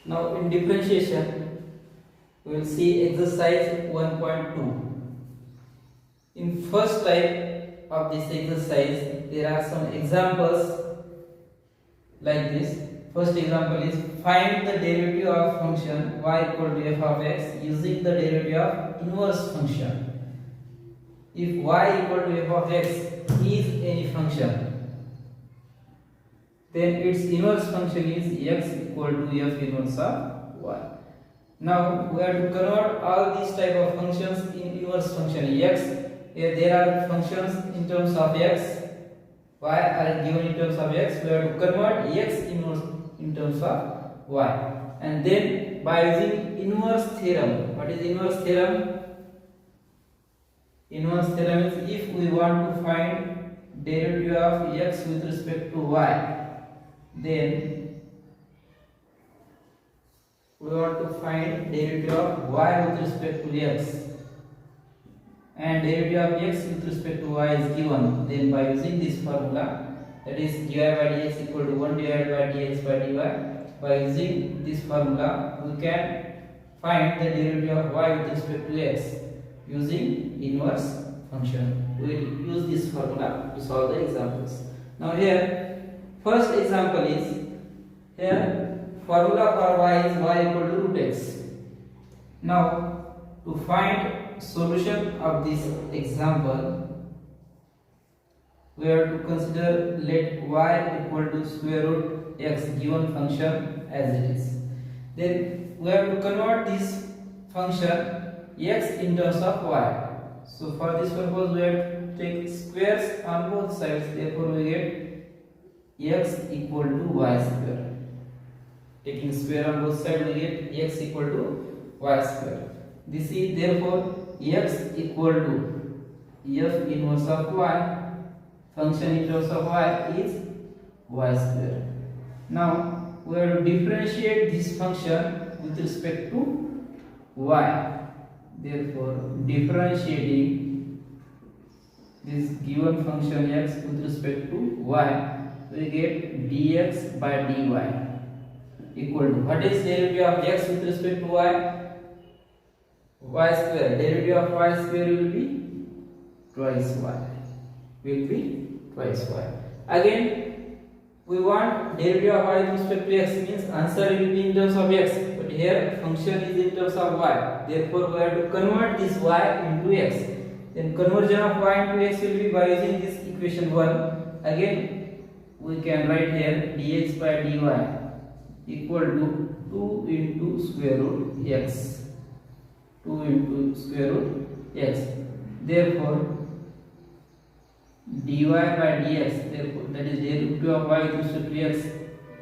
Now in differentiation, we will see exercise 1.2. In first type of this exercise, there are some examples like this. First example is find the derivative of function y equal to f of x using the derivative of inverse function. If y equal to f of x is any function, then its inverse function is x equal to f inverse of y. Now we have to convert all these type of functions in inverse function x. Here there are functions in terms of x, y are given in terms of x. We have to convert x inverse in terms of y, and then by using inverse theorem. What is inverse theorem? Inverse theorem is if we want to find derivative of x with respect to y, then we want to find derivative of y with respect to x, and derivative of x with respect to y is given. Then by using this formula, that is dy by dx equal to 1 divided by dx by dy, by using this formula we can find the derivative of y with respect to x using inverse function. We will use this formula to solve the examples. Now here first example is, here formula for y is y equal to root x. Now to find solution of this example, we have to consider let y equal to square root x given function as it is. Then we have to convert this function x in terms of y. So for this purpose we have to take squares on both sides. Therefore we get x equal to y square. Taking square on both sides we get x equal to y square. This is therefore x equal to f inverse of y. Function in terms of y is y square. Now we have to differentiate this function with respect to y. Therefore differentiating this given function x with respect to y, we get dx by dy equal to, what is derivative of x with respect to y? Y square. Derivative of y square will be twice y. Again we want derivative of y with respect to x, means answer will be in terms of x, but here function is in terms of y. Therefore we have to convert this y into x. Then conversion of y into x will be by using this equation 1. Again we can write here dx by dy equal to 2 into square root x. 2 into square root x. Therefore dy by dx, therefore that is derivative of y with respect to x,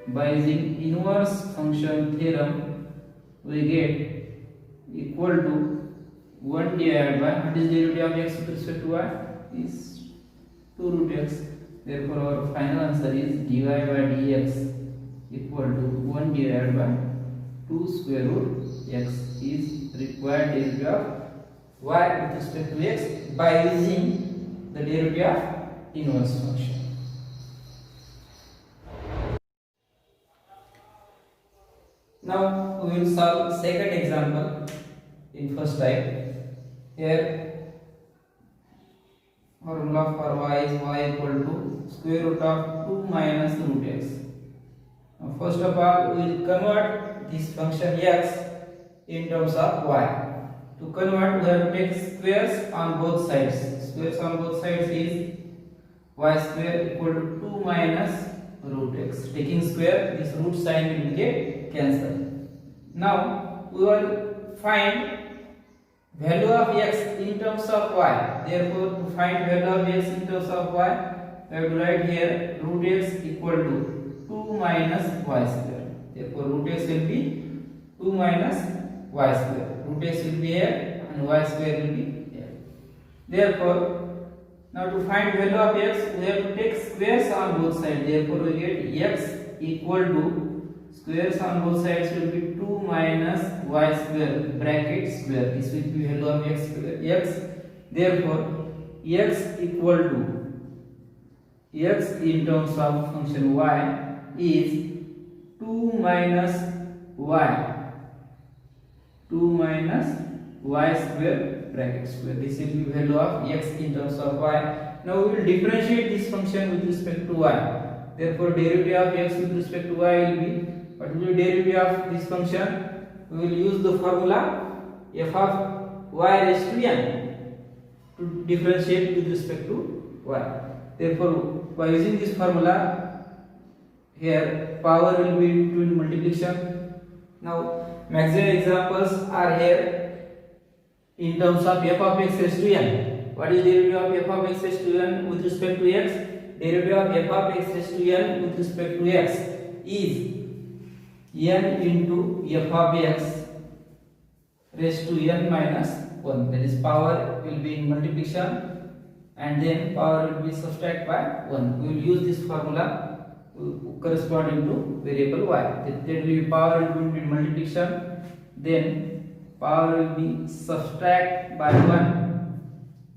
by using inverse function theorem we get equal to 1 divided by, what is derivative of x with respect to y? Is 2 root x. Therefore our final answer is dy by dx equal to 1 divided by 2 square root x is required derivative of y with respect to x by using the derivative of inverse function. Now we will solve second example in first type. Here formula for y is y equal to square root of 2 minus root x. Now first of all we will convert this function x in terms of y. To convert we have to take squares on both sides. Squares on both sides is y square equal to 2 minus root x. Taking square, this root sign will get cancelled. Now we will find value of x in terms of y. Therefore to find value of x in terms of y, we have to write here root x equal to 2 minus y square. Therefore root x will be 2 minus y square. Root x will be here and y square will be here. Therefore now to find value of x, we have to take squares on both sides. Therefore we get x equal to, squares on both sides will be 2 minus y square bracket square. This will be value of x square x. Therefore x equal to, x in terms of function y is 2 minus y, 2 minus y square bracket square. This will be value of x in terms of y. Now we will differentiate this function with respect to y. Therefore derivative of x with respect to y will be, what will be derivative of this function? We will use the formula f of y raised to n to differentiate with respect to y. Therefore by using this formula, here power will be between multiplication. Now maximum examples are here in terms of f of x raised to n. What is derivative of f of x raised to n with respect to x? Derivative of f of x raised to n with respect to x is n into f of x raised to n minus 1. That is power will be in multiplication and then power will be subtracted by 1. We will use this formula corresponding to variable y. That will be power will be in multiplication, then power will be subtracted by 1.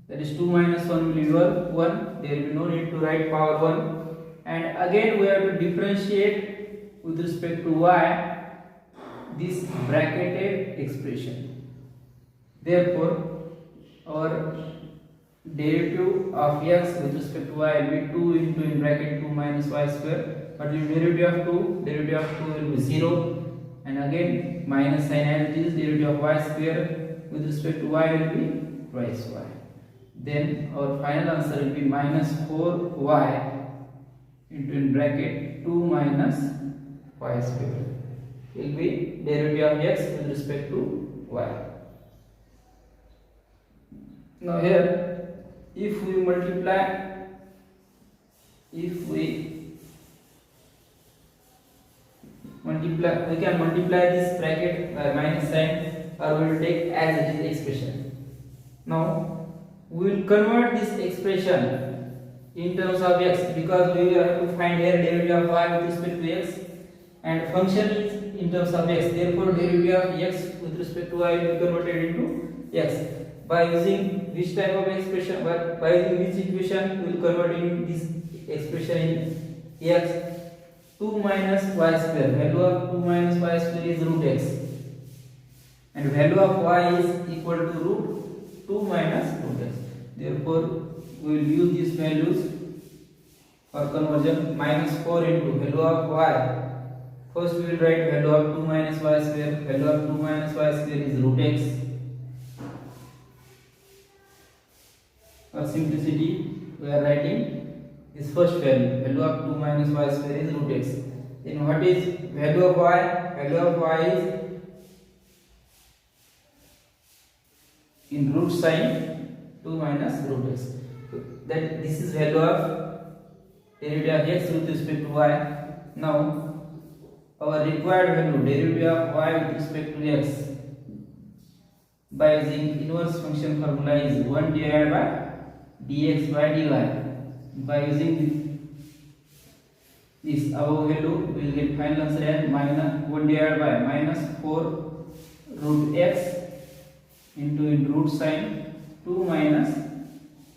That is 2 minus 1 will be 1. There will be no need to write power 1. And again we have to differentiate with respect to y this bracketed expression. Therefore our derivative of x with respect to y will be 2 into in bracket 2 minus y square. But the derivative of 2 will be 0, and again minus sign as it is. Derivative of y square with respect to y will be twice y. Then our final answer will be minus 4y into in bracket 2 minus y square will be derivative of x with respect to y. Now here if we multiply we can multiply this bracket by minus sign, or we will take as it is expression. Now we will convert this expression in terms of x, because we have to find here derivative of y with respect to x and function is in terms of x. Therefore derivative of x with respect to y will be converted into x. By using which type of expression, by using which equation we will convert in this expression in x. 2 minus y square, value of 2 minus y square is root x, and value of y is equal to root 2 minus root x. Therefore we will use these values for conversion. Minus 4 into value of y. First we will write value of 2 minus y square. Value of 2 minus y square is root x. For simplicity we are writing this first value of 2 minus y square is root x. Then what is value of y? Value of y is in root sign 2 minus root x. So that this is value of derivative of x with respect to y. Now our required value derivative of y with respect to x by using inverse function formula is 1 divided by dx by dy. By using this above value we will get final answer as minus 1 divided by minus 4 root x into in root sign 2 minus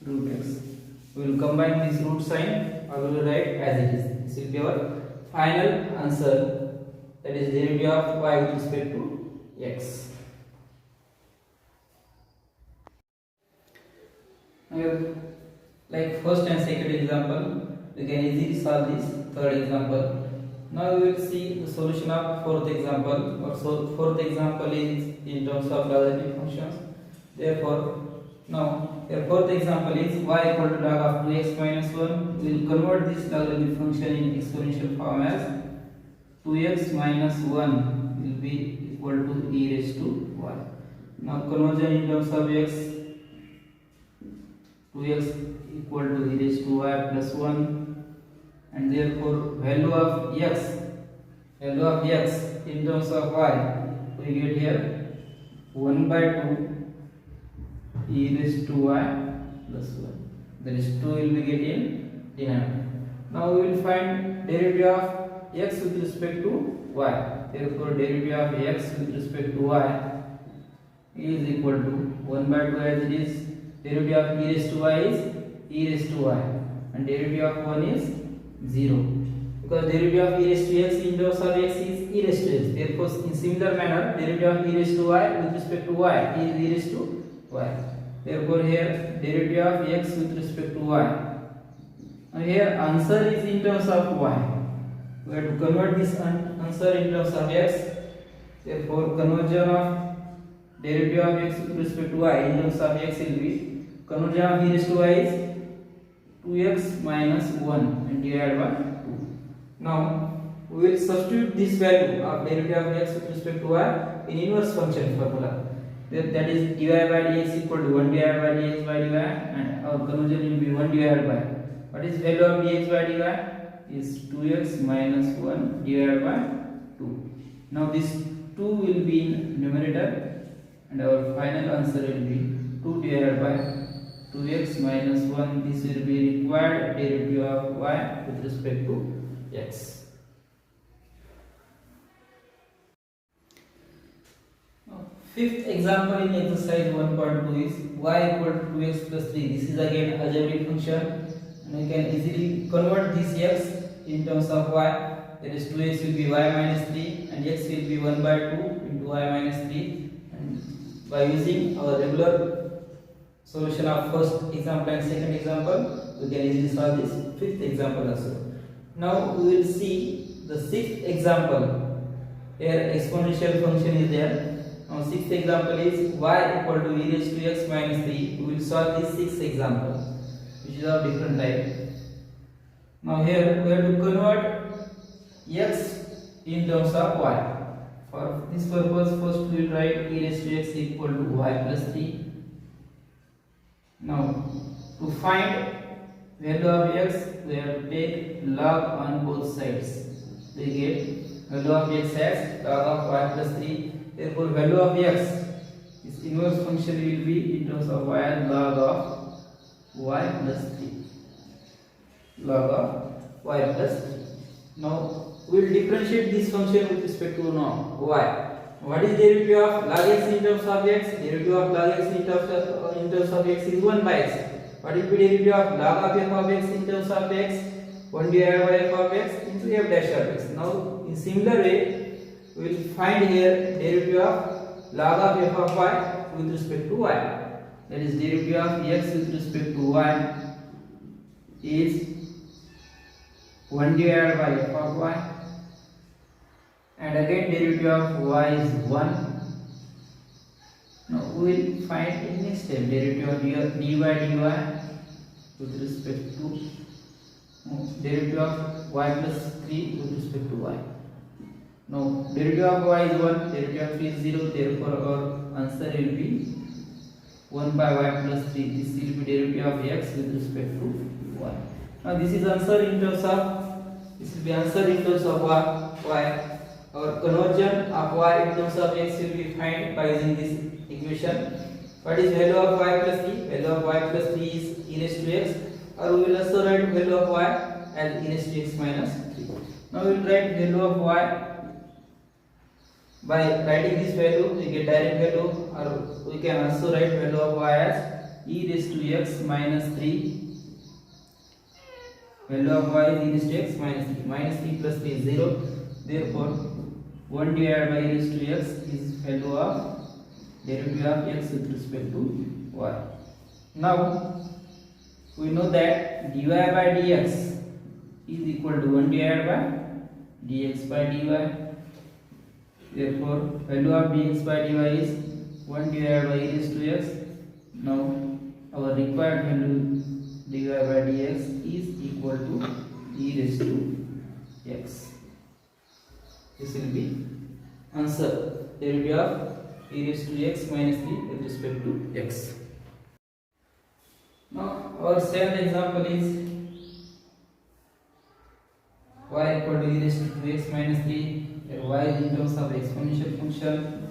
root x. We will combine this root sign or we will write as it is. This will be our final answer, that is derivative of y with respect to x. Now, like first and second example, we can easily solve this third example. Now we will see the solution of fourth example. Also, fourth example is in terms of logarithmic functions. Therefore, now the fourth example is y equal to log of 2x minus 1. We will convert this logarithmic function in exponential form as 2x minus 1 will be equal to e raised to y. Now conversion in terms of x, 2x equal to e raised to y plus 1, and therefore value of x in terms of y we get here 1 by 2 e raised to y plus 1. That is 2 will be get in denominator. Now we will find derivative of x with respect to y. Therefore derivative of x with respect to y is equal to 1 by 2 as it is. Derivative of e raised to y is e raised to y, and derivative of 1 is 0, because derivative of e raised to x in terms of x is e raised to x. Therefore, in similar manner, derivative of e raised to y with respect to y is e raised to y. Therefore, here derivative of x with respect to y. And here answer is in terms of y. We have to convert this answer in terms of x. Therefore, conversion of derivative of x with respect to y in terms of x will be conversion of e raised to y is 2x minus 1 and divided by 2. Now we will substitute this value of derivative of x with respect to y in inverse function formula. That is dy by dx equal to 1 divided by dx by dy, and our conversion will be 1 divided by, what is value of dx by dy is 2x minus 1 divided by 2. Now this 2 will be in numerator and our final answer will be 2 divided by 2x minus 1. This will be required derivative of y with respect to x. Fifth example in exercise 1.2 is y equal to 2x plus 3. This is again algebraic function, and we can easily convert this x in terms of y. That is 2x will be y minus 3 and x will be 1 by 2 into y minus 3. And by using our regular solution of first example and second example, we can easily solve this fifth example also. Now we will see the sixth example. Here exponential function is there. Now sixth example is y equal to e raised to x minus 3. We will solve this sixth example, which is of different type. Now here we have to convert x in terms of y. For this purpose, first we will write e raised to x equal to y plus 3. Now to find value of x, we have to take log on both sides. We get value of x as log of y plus 3. Therefore, value of x, its inverse function will be in terms of y as log of y plus 3. Log of y plus 3. Now we will differentiate this function with respect to now y. What is derivative of log x in terms of x? Derivative of log x in terms of x is 1 by x. What will be derivative of log of f of x in terms of x? 1 divided by f of x into f dash of x. Now in similar way, we will find here derivative of log of f of y with respect to y. That is derivative of x with respect to y is 1 divided by f of y, and again derivative of y is 1. Now we will find in next step derivative of d by dy with respect to derivative of y plus 3 with respect to y. Now derivative of y is 1, derivative of 3 is 0, therefore our answer will be 1 by y plus 3. This will be derivative of x with respect to y. Now this is answer in terms of, this will be answer in terms of y. Our conversion of y in terms of x will be found by using this equation. What is value of y plus 3? Value of y plus 3 is e raised to x, or we will also write value of y as e raised to x minus 3. Now we will write value of y. By writing this value, we get direct value, or we can also write value of y as e raised to x minus 3. Value of y is e raised to x minus 3. Minus 3 plus 3 is 0. Therefore, 1 divided by e raised to x is value of derivative of x with respect to y. Now, we know that dy by dx is equal to 1 divided by dx by dy. Therefore, value of dx by dy is 1 divided by e raised to x. Now, our required value dy by dx is equal to e raised to x. This will be answer, derivative of e raised to x minus 3 with respect to x. Now, our seventh example is y equal to e raised to 2x minus 3. Y is in terms of exponential function.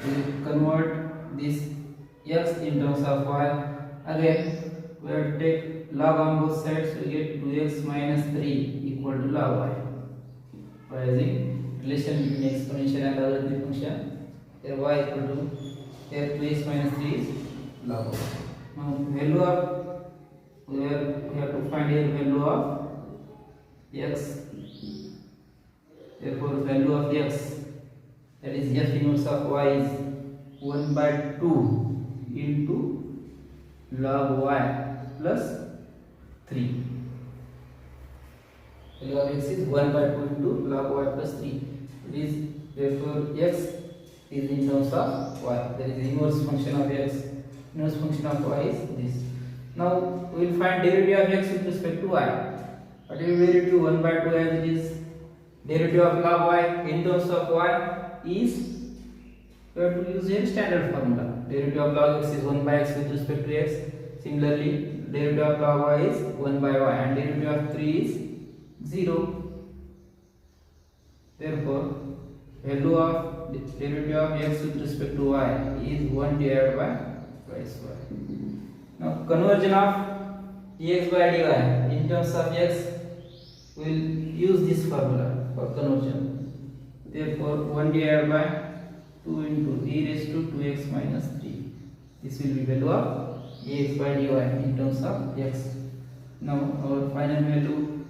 We will convert this x in terms of y. Again, we have to take log on both sides. We get 2x minus 3 equal to log y. By using relation between exponential and logarithmic function, here y equal to, here 2x minus 3 is log y. Now value of, we have to find here value of x. Therefore value of x that is f inverse of y is 1 by 2 into log y plus 3. Value of x is 1 by 2 into log y plus 3. It is therefore x is in terms of y. There is inverse function of x. Inverse function of y is this. Now we will find derivative of x with respect to y. What is derivative? 1 by 2 as it is. Derivative of log y in terms of y is, we have to use a standard formula. Derivative of log x is 1 by x with respect to x. Similarly, derivative of log y is 1 by y, and derivative of 3 is 0. Therefore, value of derivative of x with respect to y is 1 divided by twice y. Now conversion of dx by dy in terms of x, we will use this formula for conversion. Therefore 1 divided by 2 into e raised to 2x minus 3. This will be value of dx by dy in terms of x. Now our final value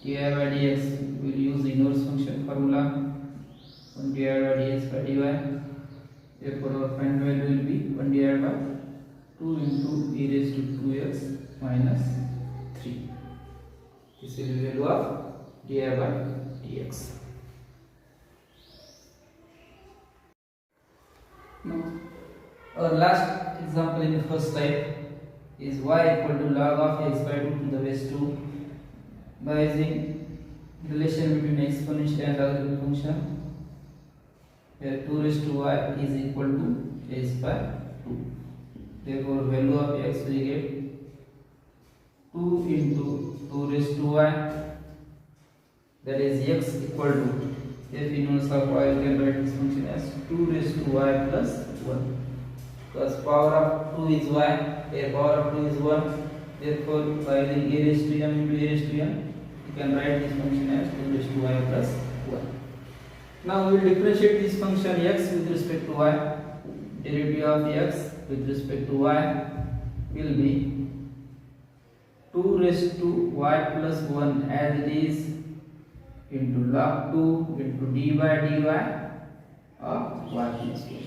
dy by dx, we will use inverse function formula. 1 divided by dx by dy. Therefore our final value will be 1 divided by 2 into e raised to 2x minus 3. This will be value of dy by dx. Now our last example in the first type is y equal to log of x by 2 to the base 2 by using relation between exponential and logarithmic function, where 2 raised to y is equal to x by 2. Therefore value of x we get 2 into 2 raised to y, that is x equal to f inverse of y. We can write this function as 2 raised to y plus 1, because power of 2 is y, here power of 2 is 1. Therefore by using a raised to m into a raised to m, you can write this function as 2 raised to y plus 1. Now we will differentiate this function x with respect to y. Derivative of x with respect to y will be 2 raised to y plus 1 as it is into log 2 into d by dy of y plus 1.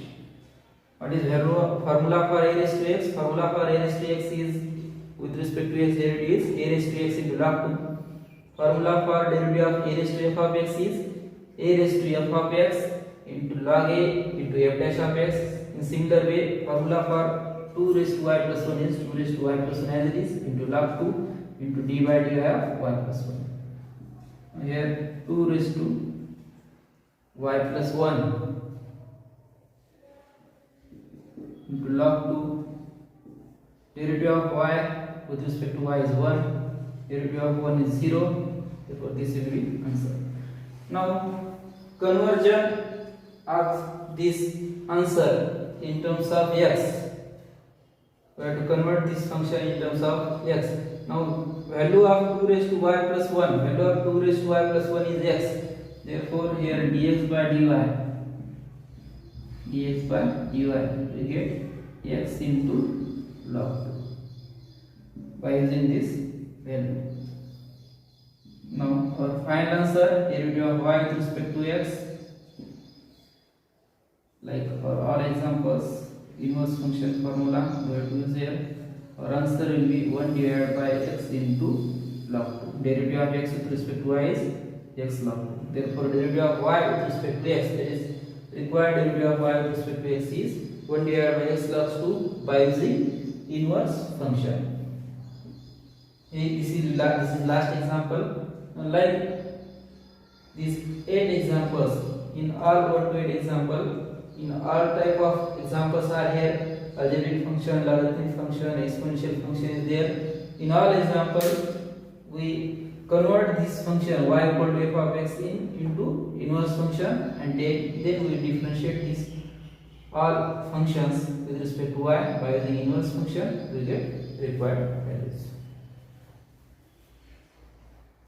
What is formula for a raised to x? Formula for a raised to x is, with respect to x, derivative is a raised to x into log 2. Formula for derivative of a raised to f of x is a raised to f of x into log a into f dash of x. In similar way, formula for 2 raised to y plus 1 is 2 raised to y plus 1 as it is into log 2 into d by dy of y plus 1. Here 2 raised to y plus 1 into log 2. Derivative of y with respect to y is 1. Derivative of 1 is 0. Therefore this will be answer. Now conversion of this answer in terms of x. We have to convert this function in terms of x. Now value of 2 raised to y plus 1. Value of 2 raised to y plus 1 is x. Therefore here dx by dy. Dx by dy. We get x into log 2 by using this value. Now our final answer, derivative of y with respect to x, like for all examples, inverse function formula we have to use here. Our answer will be 1 divided by x into log 2. Derivative of x with respect to y is x log 2. Therefore derivative of y with respect to x, that is required derivative of y with respect to x is 1 divided by x log 2 by using inverse function. This is last example. Like these 8 examples, in all 1 to 8 example, in all type of examples are here. Algebraic function, logarithmic function, exponential function is there. In all examples, we convert this function y equal to f of x into inverse function, and then we differentiate these all functions with respect to y by using inverse function. We get required values.